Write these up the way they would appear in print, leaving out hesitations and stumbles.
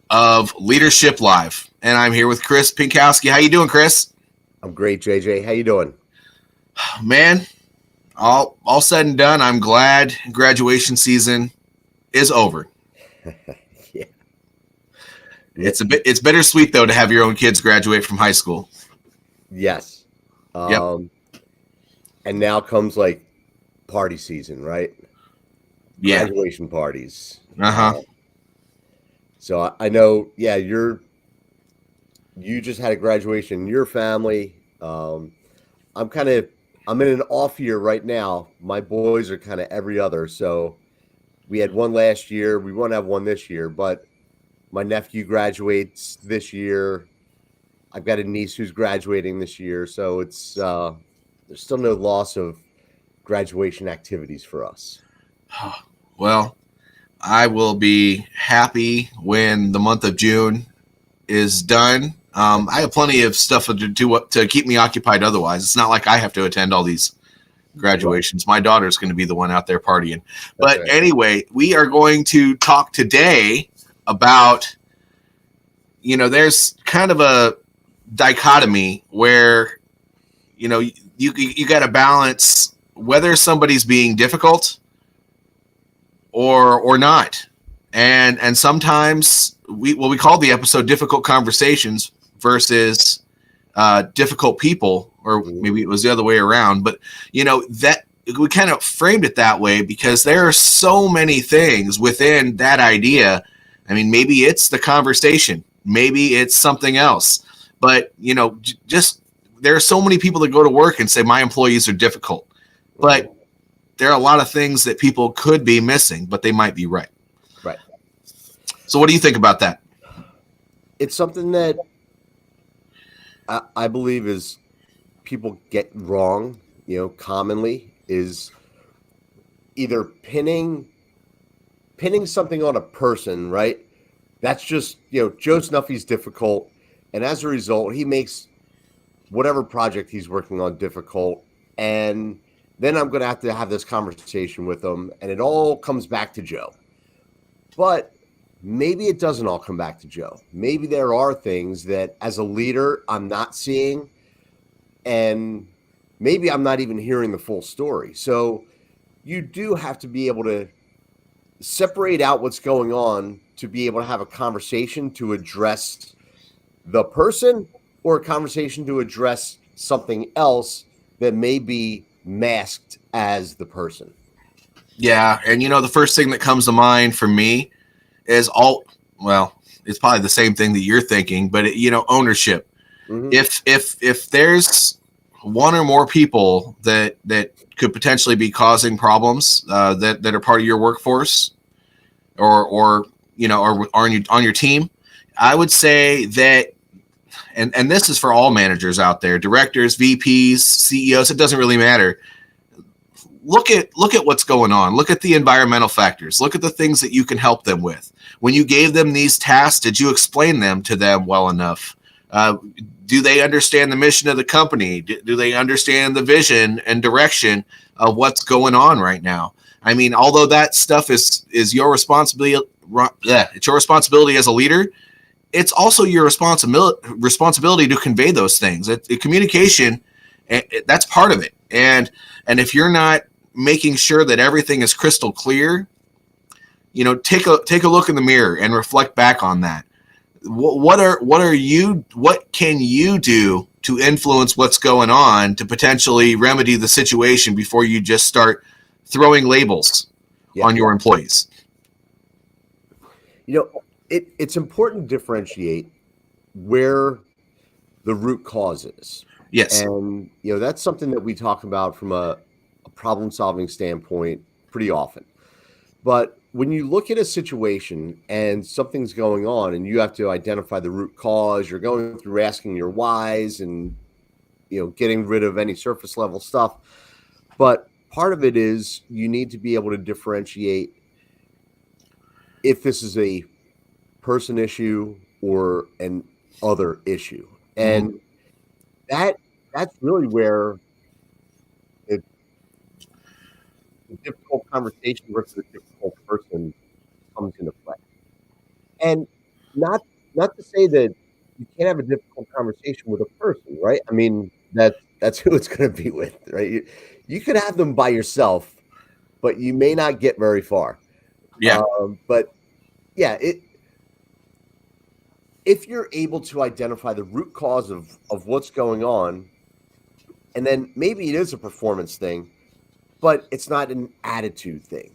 of Leadership Live, and I'm here with Chris Pinkowski. How you doing, Chris? I'm great, JJ. How you doing? Man, all said and done, I'm glad graduation season is over. Yeah. It's bittersweet though to have your own kids graduate from high school. Yes. Yep. Um, and now comes like party season, right? Yeah. Graduation parties. Uh-huh. So I know, yeah, you just had a graduation in your family. I'm kind of I'm in an off year right now. My boys are kind of every other. So we had one last year. We won't have one this year, but my nephew graduates this year. I've got a niece who's graduating this year, so it's there's still no loss of graduation activities for us. Well, I will be happy when the month of June is done. I have plenty of stuff to do to keep me occupied otherwise. It's not like I have to attend all these Right. graduations. My daughter's going to be the one out there partying. That's But right. anyway, we are going to talk today about, there's kind of a dichotomy where, you got to balance whether somebody's being difficult or not. And sometimes we call the episode difficult conversations versus difficult people, or Mhm. maybe it was the other way around. But that we kind of framed it that way because there are so many things within that idea. I mean, maybe it's the conversation, maybe it's something else, but just there are so many people that go to work and say my employees are difficult, Mhm. but there are a lot of things that people could be missing, but they might be right. Right. So what do you think about that? It's something that I believe is people get wrong. Commonly is either pinning something on a person, right? That's just Joe Snuffy's difficult, and as a result, he makes whatever project he's working on difficult. And then I'm going to have this conversation with him, and it all comes back to Joe. But maybe it doesn't all come back to Joe. Maybe there are things that, as a leader, I'm not seeing, and maybe I'm not even hearing the full story. So you do have to be able to separate out what's going on to be able to have a conversation to address the person or a conversation to address something else that may be masked as the person. Yeah, and the first thing that comes to mind for me is well, it's probably the same thing that you're thinking, but ownership. Mm-hmm. If there's one or more people that could potentially be causing problems that are part of your workforce, or on your team, I would say that, and this is for all managers out there, directors, VPs, CEOs, it doesn't really matter. Look at what's going on. Look at the environmental factors. Look at the things that you can help them with. When you gave them these tasks, did you explain them to them well enough? Uh, do they understand the mission of the company? Do they understand the vision and direction of what's going on right now? I mean, although that stuff is your responsibility, yeah, it's your responsibility as a leader. It's also your responsibility to convey those things. Communication, that's part of it. And if you're not making sure that everything is crystal clear, take a look in the mirror and reflect back on that. What can you do to influence what's going on to potentially remedy the situation before you just start throwing labels Yeah. on your employees? You know, it's important to differentiate where the root cause is. Yes. And, that's something that we talk about from a problem solving standpoint pretty often. But when you look at a situation and something's going on and you have to identify the root cause, you're going through asking your whys and getting rid of any surface level stuff. But part of it is you need to be able to differentiate if this is a person issue or an other issue. Mm-hmm. And that that's really where the, the difficult conversation versus a difficult person comes into play. And not not to say that you can't have a difficult conversation with a person, right? I mean, that's who it's going to be with, right? You could have them by yourself, but you may not get very far. Yeah. But yeah, if you're able to identify the root cause of what's going on, and then maybe it is a performance thing, but it's not an attitude thing.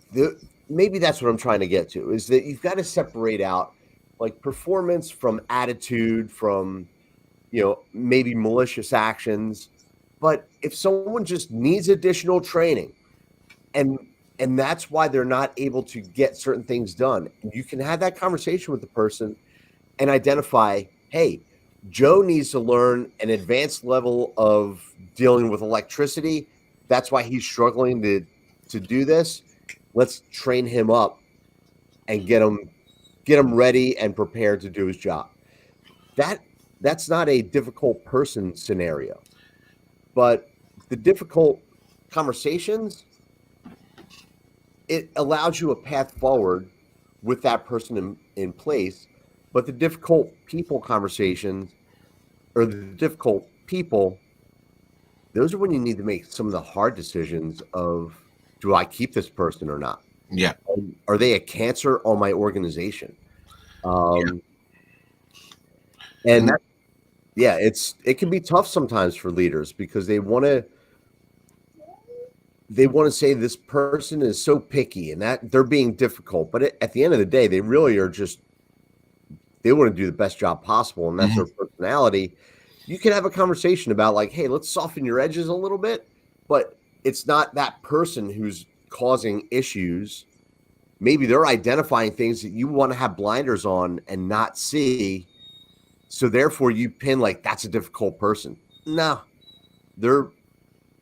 Maybe that's what I'm trying to get to, is that you've got to separate out like performance from attitude, from maybe malicious actions. But if someone just needs additional training, and that's why they're not able to get certain things done, you can have that conversation with the person and identify, hey, Joe needs to learn an advanced level of dealing with electricity. That's why he's struggling to do this. Let's train him up and get him ready and prepared to do his job. That's not a difficult person scenario, but the difficult conversations, it allows you a path forward with that person in place. But the difficult people conversations, or the difficult people, those are when you need to make some of the hard decisions of, do I keep this person or not? Yeah. Are they a cancer on my organization? And that, yeah, it can be tough sometimes for leaders, because they want to say this person is so picky and that they're being difficult. But at the end of the day, they really are just, they want to do the best job possible, and that's their personality. You can have a conversation about like, hey, let's soften your edges a little bit, but it's not that person who's causing issues. Maybe they're identifying things that you want to have blinders on and not see. So therefore you pin like, that's a difficult person. No, they're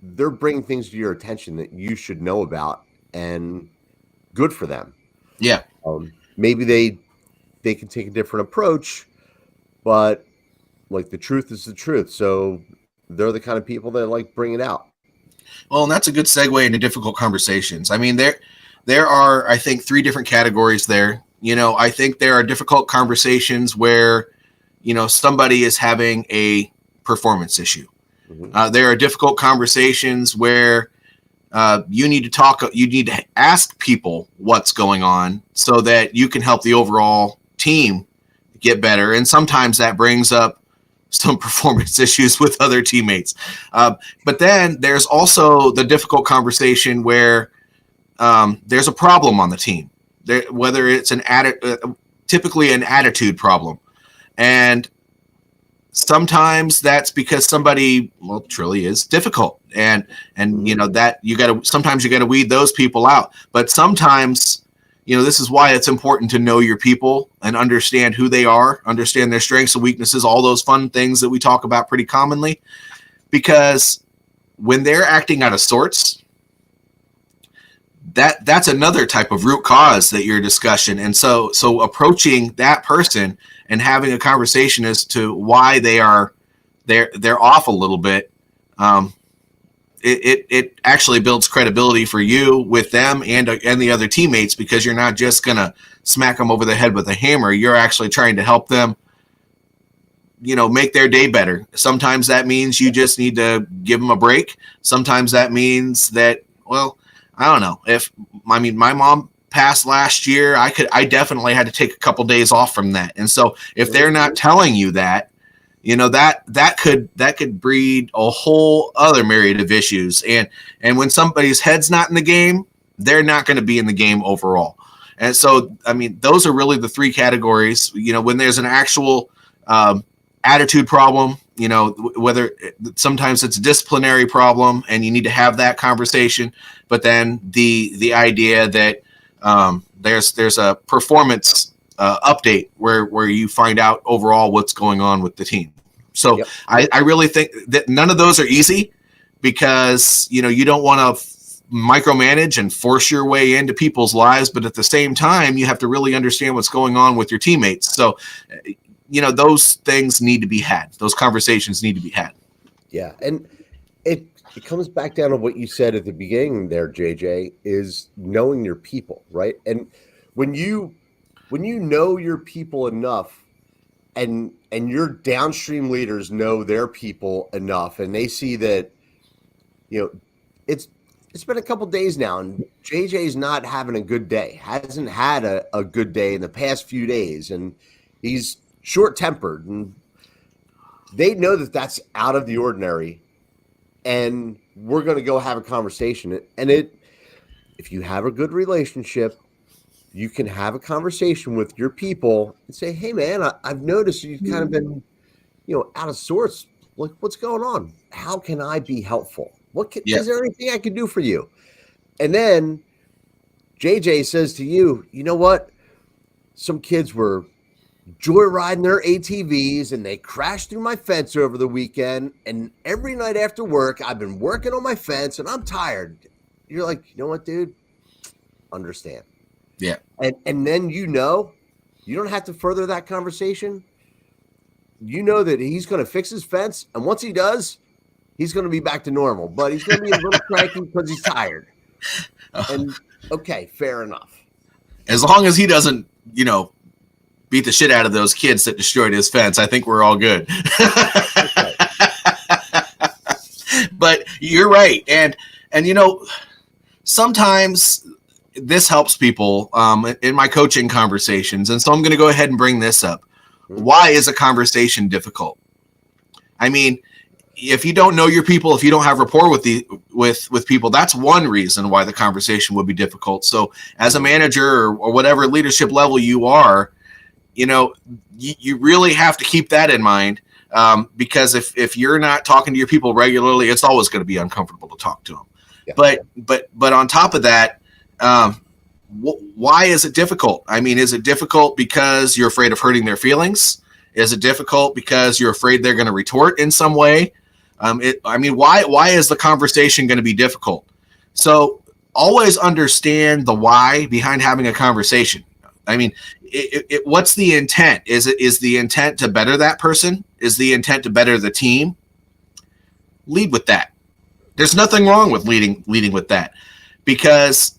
bringing things to your attention that you should know about, and good for them. yeah. Maybe they can take a different approach, but like, the truth is the truth. So they're the kind of people that like bring it out. Well, and that's a good segue into difficult conversations. I mean, there are, I think, 3 different categories there. I think there are difficult conversations where, somebody is having a performance issue. Mm-hmm. There are difficult conversations where you need to ask people what's going on so that you can help the overall team get better. And sometimes that brings up some performance issues with other teammates. But then there's also the difficult conversation where there's a problem on the team, whether it's typically an attitude problem. And sometimes that's because somebody, well, truly is difficult. And that sometimes you got to weed those people out. But sometimes, this is why it's important to know your people and understand who they are, understand their strengths and weaknesses, all those fun things that we talk about pretty commonly. Because when they're acting out of sorts, that's another type of root cause that your discussion. And so approaching that person and having a conversation as to why they're off a little bit, it actually builds credibility for you with them and the other teammates, because you're not just gonna smack them over the head with a hammer. You're actually trying to help them, make their day better. Sometimes that means you just need to give them a break. Sometimes that means that, well, I don't know. My mom passed last year, I definitely had to take a couple days off from that. And so if they're not telling you that, that could breed a whole other myriad of issues. And when somebody's head's not in the game, they're not going to be in the game overall. And so, I mean, those are really the 3 categories. When there's an actual attitude problem, whether sometimes it's a disciplinary problem and you need to have that conversation, but then the idea that there's a performance update where you find out overall what's going on with the team. So yep. I really think that none of those are easy, because you don't want to micromanage and force your way into people's lives, but at the same time you have to really understand what's going on with your teammates. So those things need to be had. Those conversations need to be had. Yeah. And it comes back down to what you said at the beginning there, JJ, is knowing your people, right? And when you know your people enough and your downstream leaders know their people enough, and they see that, it's been a couple days now, and JJ's not having a good day, hasn't had a good day in the past few days, and he's short-tempered, and they know that that's out of the ordinary, and we're going to go have a conversation. And if you have a good relationship, you can have a conversation with your people and say, hey, man, I've noticed you've kind of been, out of sorts. Like, what's going on? How can I be helpful? Is there anything I can do for you? And then JJ says to you, you know what? Some kids were joyriding their ATVs and they crashed through my fence over the weekend. And every night after work, I've been working on my fence and I'm tired. You're like, you know what, dude? Understand. Yeah. And then you don't have to further that conversation. You know that he's going to fix his fence. And once he does, he's going to be back to normal. But he's going to be a little cranky because he's tired. And okay, fair enough. As long as he doesn't, beat the shit out of those kids that destroyed his fence, I think we're all good. Okay. But you're right. And sometimes this helps people in my coaching conversations. And so I'm going to go ahead and bring this up. Why is a conversation difficult? I mean, if you don't know your people, if you don't have rapport with people, that's one reason why the conversation would be difficult. So as a manager or whatever leadership level you are, you really have to keep that in mind, because if you're not talking to your people regularly, it's always going to be uncomfortable to talk to them. Yeah. But on top of that, why is it difficult? I mean, is it difficult because you're afraid of hurting their feelings? Is it difficult because you're afraid they're going to retort in some way? Why is the conversation going to be difficult? So always understand the why behind having a conversation. I mean, what's the intent? Is the intent to better that person? Is the intent to better the team? Lead with that. There's nothing wrong with leading with that, because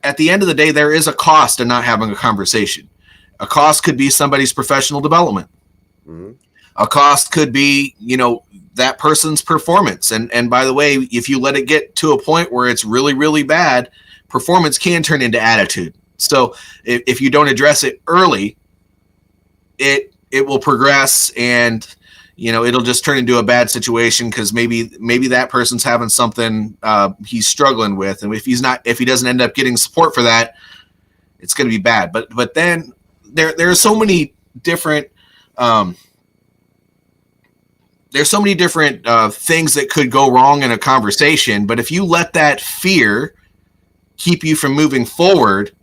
at the end of the day, there is a cost to not having a conversation. A cost could be somebody's professional development. Mm-hmm. A cost could be, that person's performance. And by the way, if you let it get to a point where it's really, really bad, performance can turn into attitude. So if you don't address it early, it will progress, and it'll just turn into a bad situation, because maybe that person's having something he's struggling with, and if he doesn't end up getting support for that, it's going to be bad. But then there are so many different things that could go wrong in a conversation. But if you let that fear keep you from moving forward,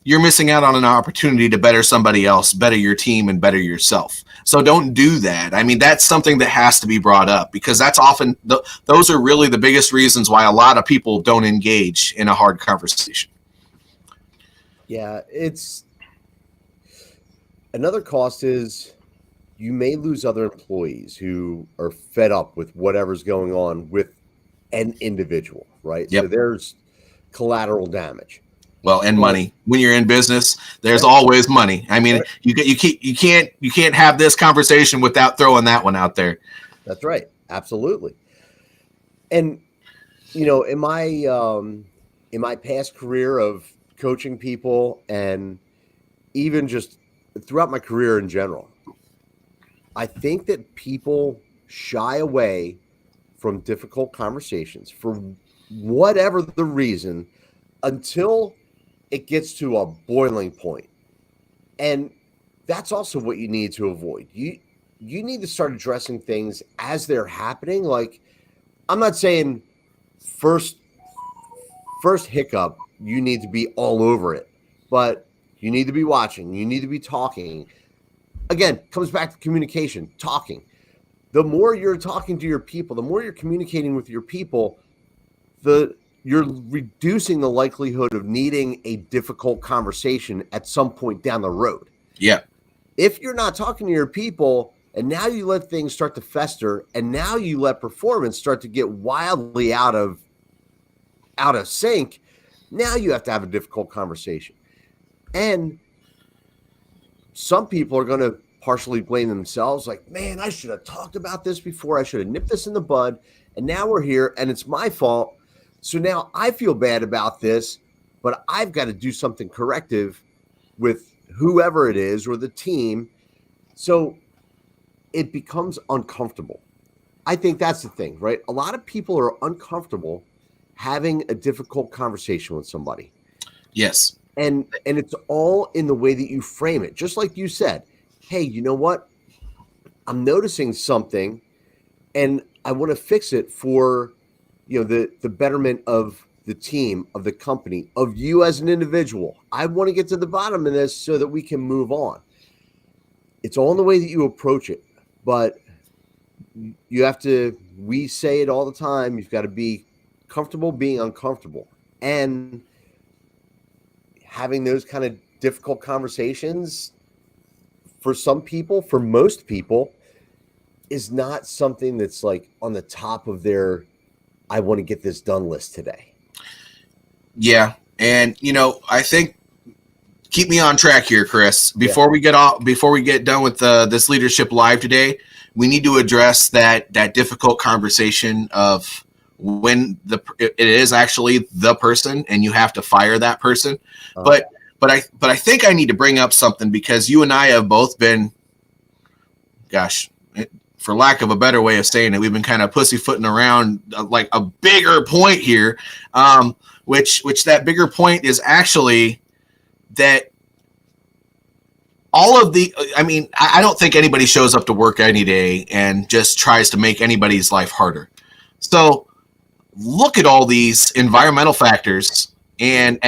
you're missing out on an opportunity to better somebody else, better your team, and better yourself. So don't do that. I mean, that's something that has to be brought up, because that's often those are really the biggest reasons why a lot of people don't engage in a hard conversation. Yeah, it's another cost is you may lose other employees who are fed up with whatever's going on with an individual, right? Yep. So there's collateral damage. Well, and money. When you're in business, there's always money. I mean, you can't have this conversation without throwing that one out there. That's right. Absolutely. And in my past career of coaching people, and even just throughout my career in general, I think that people shy away from difficult conversations for whatever the reason until it gets to a boiling point. And that's also what you need to avoid. You need to start addressing things as they're happening. Like, I'm not saying first hiccup, you need to be all over it, but you need to be watching. You need to be talking. Again, comes back to communication, talking. The more you're talking to your people, the more you're communicating with your people, you're reducing the likelihood of needing a difficult conversation at some point down the road. Yeah. If you're not talking to your people, and now you let things start to fester, and now you let performance start to get wildly out of sync, now you have to have a difficult conversation. And some people are going to partially blame themselves. Like, man, I should have talked about this before. I should have nipped this in the bud. And now we're here and it's my fault. So now I feel bad about this, but I've got to do something corrective with whoever it is or the team. So it becomes uncomfortable. I think that's the thing, right? A lot of people are uncomfortable having a difficult conversation with somebody. Yes. And it's all in the way that you frame it. Just like you said, hey, you know what? I'm noticing something and I want to fix it for, the betterment of the team, of the company, of you as an individual. I want to get to the bottom of this so that we can move on. It's all in the way that you approach it, but we say it all the time. You've got to be comfortable being uncomfortable, and having those kind of difficult conversations for some people, for most people, is not something that's like on the top of their I want to get this done list today. Yeah. And, I think, keep me on track here, Chris. Before we get done with this Leadership Live today, we need to address that difficult conversation of when it is actually the person and you have to fire that person. But I think I need to bring up something, because you and I have both been, for lack of a better way of saying it, we've been kind of pussyfooting around like a bigger point here, which that bigger point is actually that all of the, I don't think anybody shows up to work any day and just tries to make anybody's life harder. So look at all these environmental factors and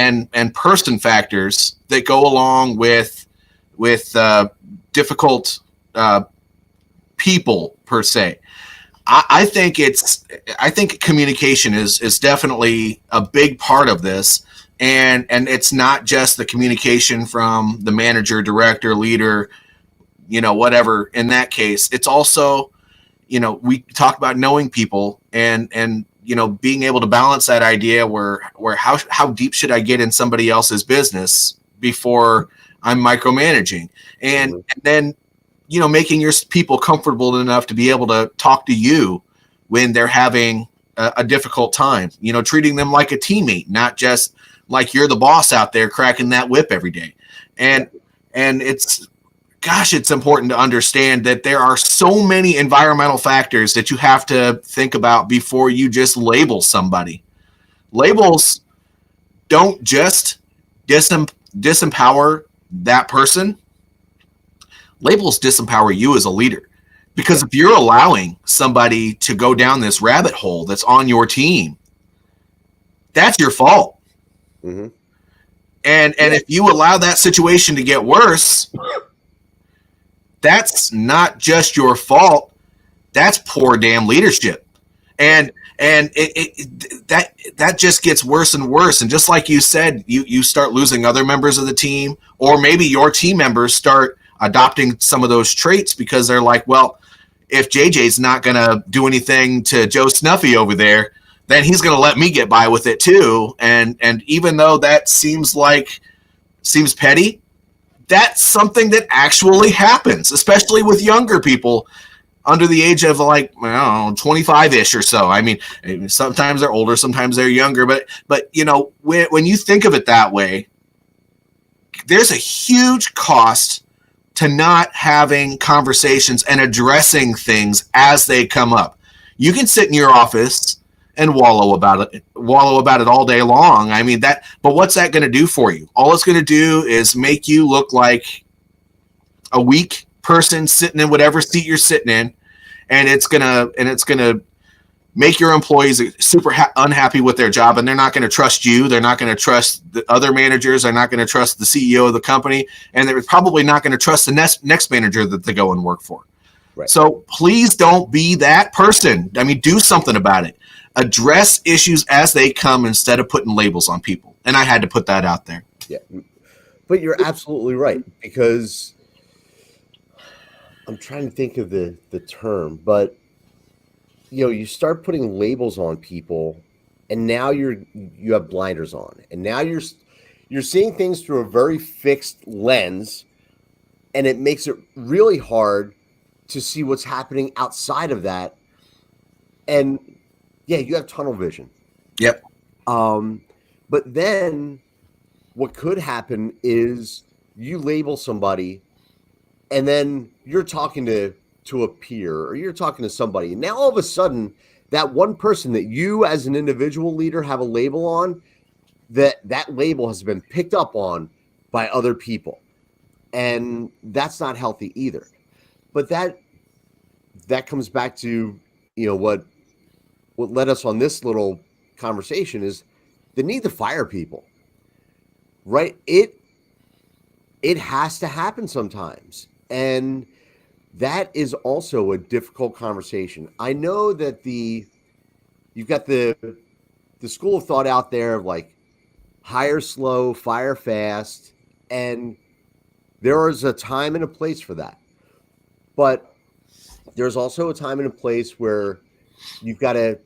person factors that go along with difficult people per se. I think communication is definitely a big part of this, and it's not just the communication from the manager, director, leader, whatever. In that case, it's also, we talk about knowing people and being able to balance that idea where how deep should I get in somebody else's business before I'm micromanaging, and then making your people comfortable enough to be able to talk to you when they're having a difficult time, treating them like a teammate, not just like you're the boss out there cracking that whip every day. And it's important to understand that there are so many environmental factors that you have to think about before you just label somebody. Labels don't just disempower that person. Labels disempower you as a leader, because if you're allowing somebody to go down this rabbit hole that's on your team, that's your fault. Mm-hmm. And if you allow that situation to get worse, that's not just your fault. That's poor damn leadership. And that just gets worse and worse. And just like you said, you start losing other members of the team, or maybe your team members start adopting some of those traits because they're like, well, if JJ's not going to do anything to Joe Snuffy over there, then he's going to let me get by with it too. And even though that seems petty, that's something that actually happens, especially with younger people under the age of 25-ish or so. Sometimes they're older, sometimes they're younger, but when you think of it that way, there's a huge cost to not having conversations and addressing things as they come up. You can sit in your office and wallow about it all day long. But what's that going to do for you? All it's going to do is make you look like a weak person sitting in whatever seat you're sitting in, and it's going to make your employees super unhappy with their job, and they're not going to trust you. They're not going to trust the other managers. They're not going to trust the CEO of the company, and they're probably not going to trust the next manager that they go and work for. Right. So please don't be that person. Do something about it. Address issues as they come instead of putting labels on people. And I had to put that out there. Yeah, but you're absolutely right, because I'm trying to think of the term, but you start putting labels on people, and now you have blinders on, and now you're seeing things through a very fixed lens, and it makes it really hard to see what's happening outside of that. And yeah, you have tunnel vision. Yep. But then what could happen is you label somebody, and then you're talking to a peer, or you're talking to somebody. And now all of a sudden, that one person that you as an individual leader have a label on, that label has been picked up on by other people. And that's not healthy either. But that comes back to, what led us on this little conversation is the need to fire people, right? It has to happen sometimes. And that is also a difficult conversation. I know that you've got the school of thought out there of like hire slow, fire fast, and there is a time and a place for that. But there's also a time and a place where you've got to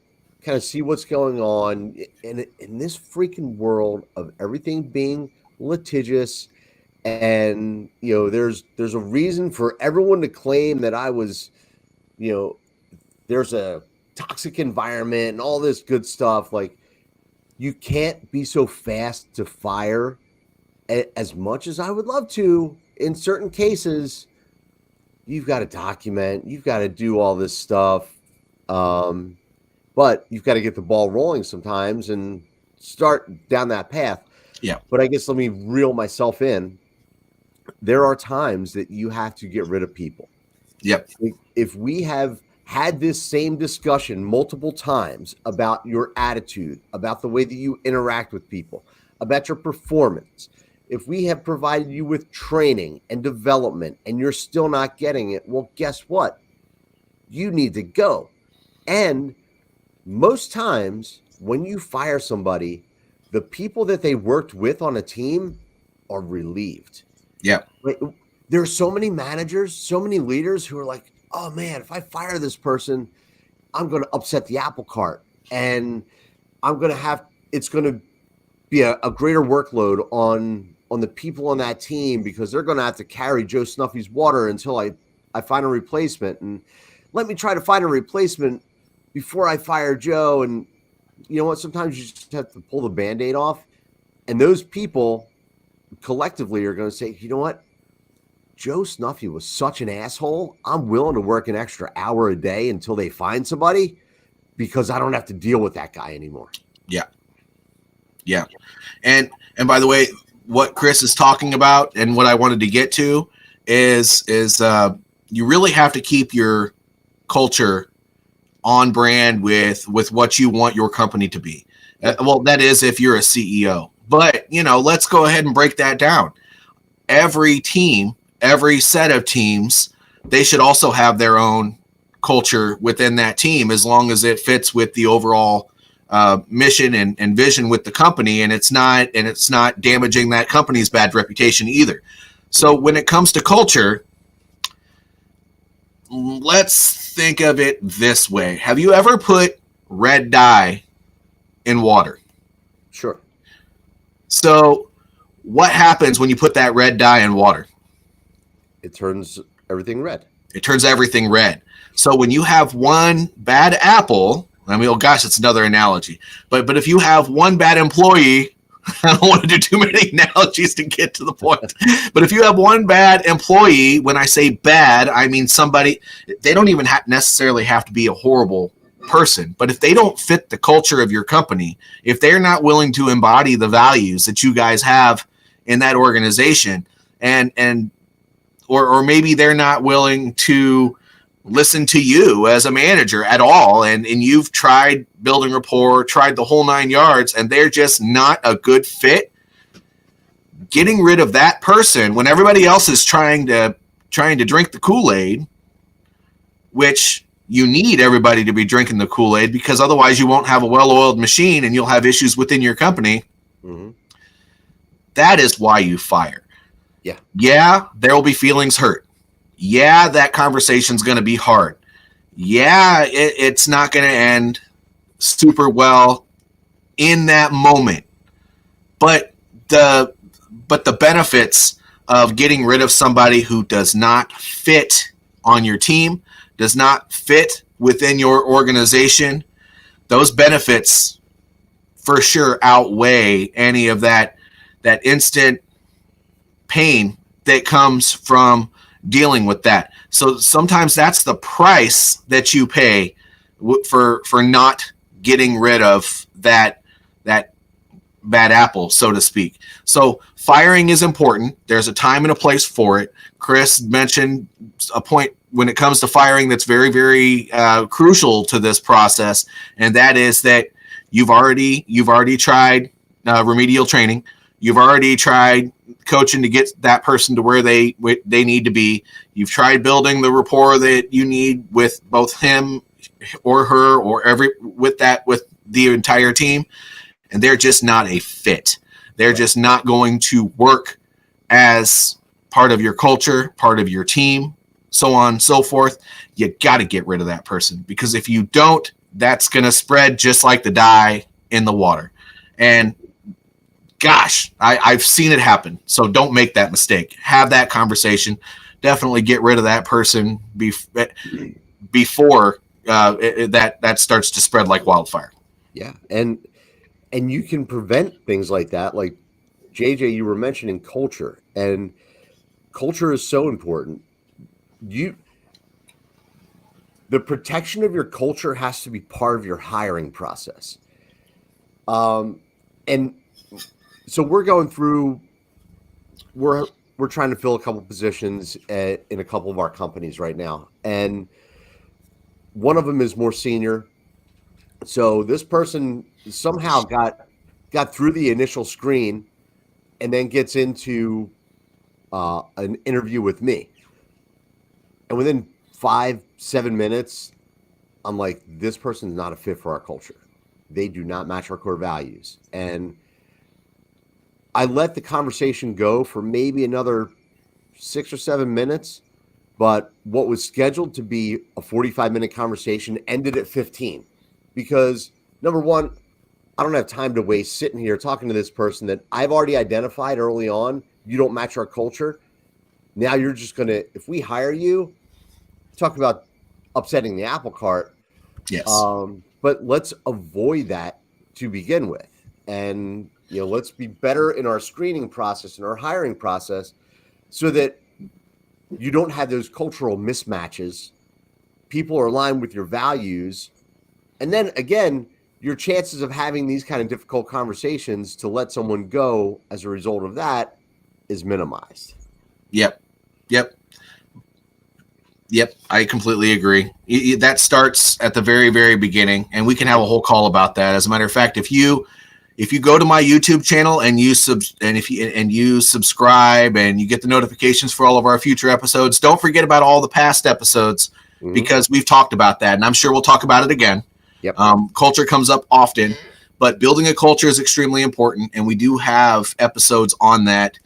kind of see what's going on in this freaking world of everything being litigious. And, there's a reason for everyone to claim that I was, there's a toxic environment and all this good stuff. Like, you can't be so fast to fire as much as I would love to. In certain cases, you've got to document, you've got to do all this stuff. But you've got to get the ball rolling sometimes and start down that path. Yeah. But I guess let me reel myself in. There are times that you have to get rid of people. Yep. If we have had this same discussion multiple times about your attitude, about the way that you interact with people, about your performance, if we have provided you with training and development and you're still not getting it, well, guess what? You need to go. And most times when you fire somebody, the people that they worked with on a team are relieved. Yeah. There are so many managers, so many leaders who are like, oh man, if I fire this person, I'm going to upset the apple cart, and it's going to be a greater workload on the people on that team, because they're going to have to carry Joe Snuffy's water until I find a replacement. And let me try to find a replacement before I fire Joe. And you know what? Sometimes you just have to pull the Band-Aid off. And those people collectively are going to say, you know what? Joe Snuffy was such an asshole. I'm willing to work an extra hour a day until they find somebody, because I don't have to deal with that guy anymore. Yeah. Yeah. And by the way, what Chris is talking about and what I wanted to get to is you really have to keep your culture on brand with what you want your company to be. Well, that is if you're a CEO. But, let's go ahead and break that down. Every team, every set of teams, they should also have their own culture within that team, as long as it fits with the overall mission and vision with the company, and it's not damaging that company's bad reputation either. So when it comes to culture, let's think of it this way. Have you ever put red dye in water? Sure. So what happens when you put that red dye in water? It turns everything red. It turns everything red. So when you have one bad apple, it's another analogy. But if you have one bad employee, I don't want to do too many analogies to get to the point. But if you have one bad employee, when I say bad, I mean somebody, they don't even necessarily have to be a horrible person. But if they don't fit the culture of your company, if they're not willing to embody the values that you guys have in that organization, or maybe they're not willing to listen to you as a manager at all, and you've tried building rapport, tried the whole 9 yards, and they're just not a good fit, getting rid of that person when everybody else is trying to drink the Kool-Aid, which you need everybody to be drinking the Kool-Aid, because otherwise you won't have a well-oiled machine and you'll have issues within your company. Mm-hmm. That is why you fire. Yeah, there will be feelings hurt. Yeah, that conversation's going to be hard. Yeah, it's not going to end super well in that moment. But the benefits of getting rid of somebody who does not fit on your team, does not fit within your organization, those benefits for sure outweigh any of that instant pain that comes from dealing with that. So sometimes that's the price that you pay for not getting rid of that bad apple, so to speak. So firing is important. There's a time and a place for it. Chris mentioned a point when it comes to firing that's very, very crucial to this process, and that is that you've already tried remedial training. You've already tried coaching to get that person to where they need to be. You've tried building the rapport that you need with both him or her or with the entire team, and they're just not a fit. They're just not going to work as part of your culture, part of your team, so on and so forth. You got to get rid of that person, because if you don't, that's going to spread just like the dye in the water. And gosh, I've seen it happen. So don't make that mistake. Have that conversation. Definitely get rid of that person before that starts to spread like wildfire. Yeah, and you can prevent things like that. Like JJ, you were mentioning culture, and culture is so important. The protection of your culture has to be part of your hiring process. And so we're going through, we're trying to fill a couple positions in a couple of our companies right now. And one of them is more senior. So this person somehow got through the initial screen and then gets into an interview with me. And within 5-7 minutes, I'm like, this person's not a fit for our culture. They do not match our core values. And I let the conversation go for maybe another 6 or 7 minutes, but what was scheduled to be a 45-minute conversation ended at 15, because number one, I don't have time to waste sitting here talking to this person that I've already identified early on. You don't match our culture. Now you're just going to, if we hire you, talk about upsetting the apple cart. Yes. But let's avoid that to begin with. And, let's be better in our screening process and our hiring process so that you don't have those cultural mismatches. People are aligned with your values. And then again, your chances of having these kind of difficult conversations to let someone go as a result of that is minimized. Yep. I completely agree. That starts at the very, very beginning, and we can have a whole call about that. As a matter of fact, if you go to my YouTube channel and you subscribe and you get the notifications for all of our future episodes, don't forget about all the past episodes, because we've talked about that, and I'm sure we'll talk about it again. Yep. Culture comes up often, but building a culture is extremely important, and we do have episodes on that,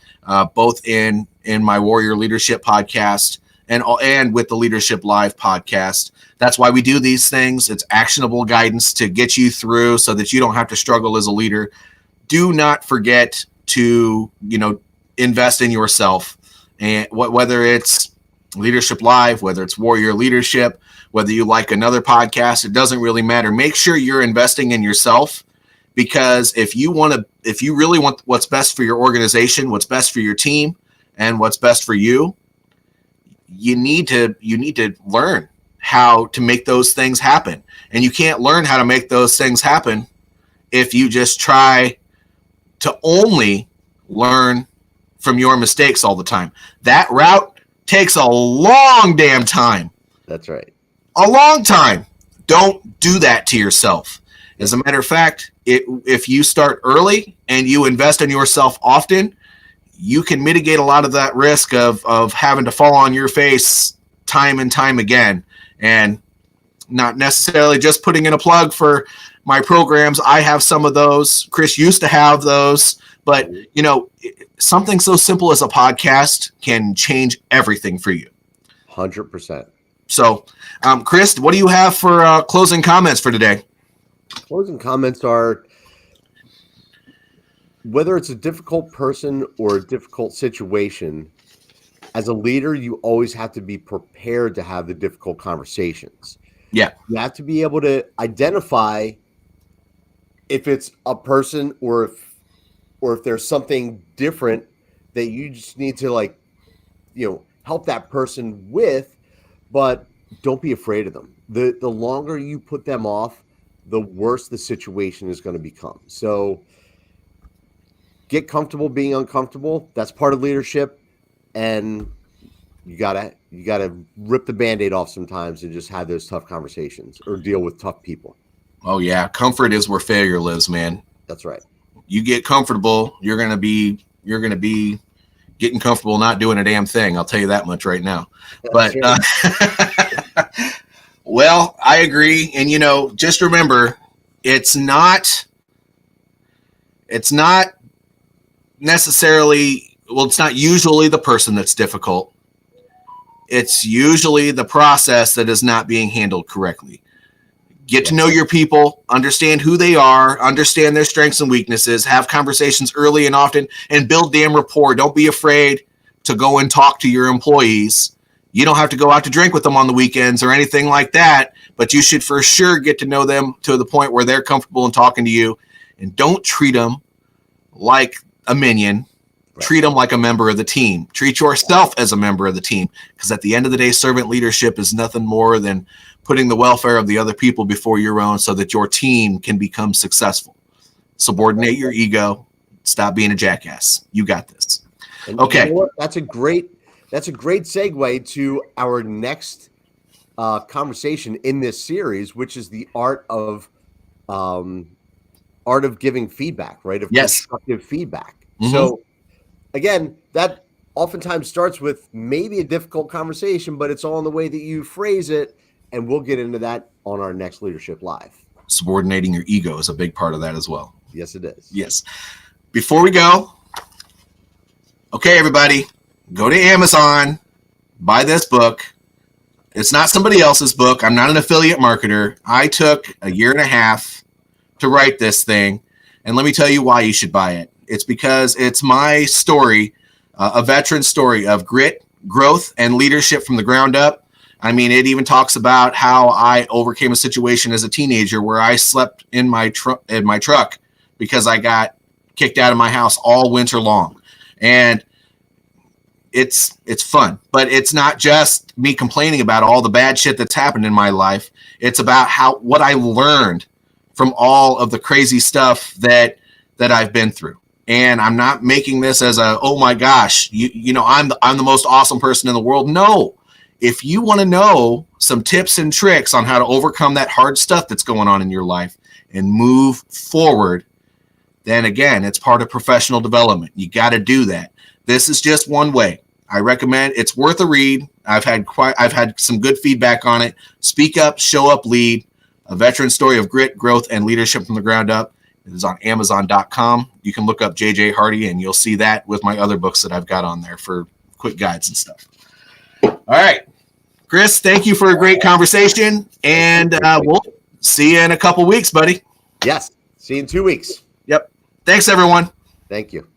both in my Warrior Leadership podcast and with the Leadership Live podcast. That's why we do these things. It's actionable guidance to get you through so that you don't have to struggle as a leader. Do not forget to, invest in yourself, and whether it's Leadership Live, whether it's Warrior Leadership, whether you like another podcast, it doesn't really matter. Make sure you're investing in yourself, because if you really want what's best for your organization, what's best for your team, and what's best for you, you need to learn how to make those things happen. And you can't learn how to make those things happen if you just try to only learn from your mistakes all the time. That route takes a long damn time. That's right. A long time. Don't do that to yourself. As a matter of fact, if you start early and you invest in yourself often, you can mitigate a lot of that risk of having to fall on your face time and time again. And not necessarily just putting in a plug for my programs. I have some of those. Chris used to have those. But, something so simple as a podcast can change everything for you. 100%. So, Chris, what do you have for closing comments for today? Closing comments are, whether it's a difficult person or a difficult situation, as a leader, you always have to be prepared to have the difficult conversations. Yeah. You have to be able to identify if it's a person or if there's something different that you just need to, like, help that person with, but don't be afraid of them. The longer you put them off, the worse the situation is going to become. So get comfortable being uncomfortable. That's part of leadership. And you gotta rip the Band-Aid off sometimes and just have those tough conversations or deal with tough people. Oh yeah. Comfort is where failure lives, man. That's right. You get comfortable, you're gonna be getting comfortable not doing a damn thing. I'll tell you that much right now. But well, I agree. And just remember, it's not necessarily, well, it's not usually the person that's difficult. It's usually the process that is not being handled correctly. Get to know your people, understand who they are, understand their strengths and weaknesses, have conversations early and often, and build damn rapport. Don't be afraid to go and talk to your employees. You don't have to go out to drink with them on the weekends or anything like that, but you should for sure get to know them to the point where they're comfortable in talking to you. And don't treat them like a minion. Right. Treat them like a member of the team. Treat yourself as a member of the team, because at the end of the day, servant leadership is nothing more than putting the welfare of the other people before your own so that your team can become successful. Subordinate your ego. Stop being a jackass. You got this. And okay. You know what? That's a great segue to our next conversation in this series, which is the art of giving feedback, right? Of constructive feedback. Mm-hmm. So again, that oftentimes starts with maybe a difficult conversation, but it's all in the way that you phrase it. And we'll get into that on our next Leadership Live. Subordinating your ego is a big part of that as well. Yes, it is. Yes. Before we go, okay, everybody, go to Amazon, buy this book. It's not somebody else's book. I'm not an affiliate marketer. I took a year and a half to write this thing. And let me tell you why you should buy it. It's because it's my story, a veteran story of grit, growth, and leadership from the ground up. I mean, it even talks about how I overcame a situation as a teenager where I slept in my truck because I got kicked out of my house all winter long. And it's fun, but it's not just me complaining about all the bad shit that's happened in my life. It's about what I learned from all of the crazy stuff that I've been through. And I'm not making this as oh my gosh, I'm the most awesome person in the world. No. If you want to know some tips and tricks on how to overcome that hard stuff that's going on in your life and move forward, then again, it's part of professional development. You got to do that. This is just one way. I recommend. It's worth a read. I've had some good feedback on it. Speak Up, Show Up, Lead: A Veteran Story of Grit, Growth, and Leadership from the Ground Up. It is on Amazon.com. You can look up JJ Hardy, and you'll see that with my other books that I've got on there for quick guides and stuff. All right. Chris, thank you for a great conversation, and we'll see you in a couple weeks, buddy. Yes. See you in 2 weeks. Yep. Thanks, everyone. Thank you.